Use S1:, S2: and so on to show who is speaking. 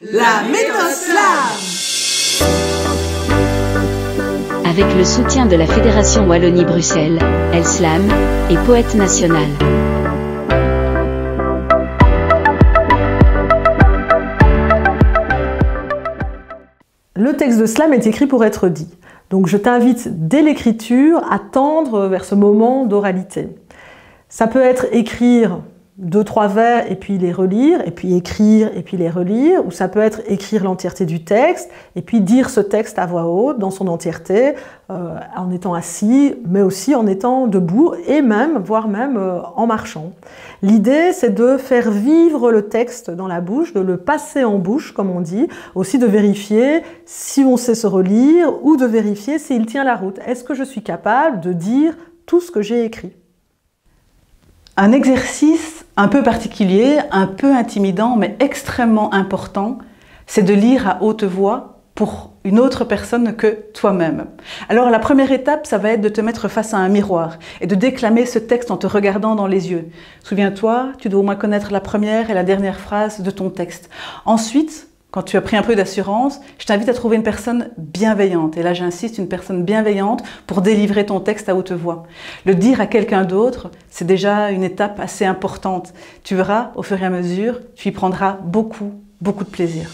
S1: La méthode Slam.
S2: Avec le soutien de la Fédération Wallonie-Bruxelles, Elle Slam et Poète National.
S3: Le texte de slam est écrit pour être dit. Donc je t'invite dès l'écriture à tendre vers ce moment d'oralité. Ça peut être écrire 2-3 vers et puis les relire, et puis écrire et puis les relire, ou ça peut être écrire l'entièreté du texte et puis dire ce texte à voix haute dans son entièreté, en étant assis, mais aussi en étant debout et même, voire même en marchant. L'idée, c'est de faire vivre le texte dans la bouche, de le passer en bouche, comme on dit, aussi de vérifier si on sait se relire ou de vérifier s'il tient la route. Est-ce que je suis capable de dire tout ce que j'ai écrit ?
S4: Un exercice un peu particulier, un peu intimidant, mais extrêmement important, c'est de lire à haute voix pour une autre personne que toi-même. Alors la première étape, ça va être de te mettre face à un miroir et de déclamer ce texte en te regardant dans les yeux. Souviens-toi, tu dois au moins connaître la première et la dernière phrase de ton texte. Ensuite, quand tu as pris un peu d'assurance, je t'invite à trouver une personne bienveillante. Et là, j'insiste, une personne bienveillante pour délivrer ton texte à haute voix. Le dire à quelqu'un d'autre, c'est déjà une étape assez importante. Tu verras, au fur et à mesure, tu y prendras beaucoup de plaisir.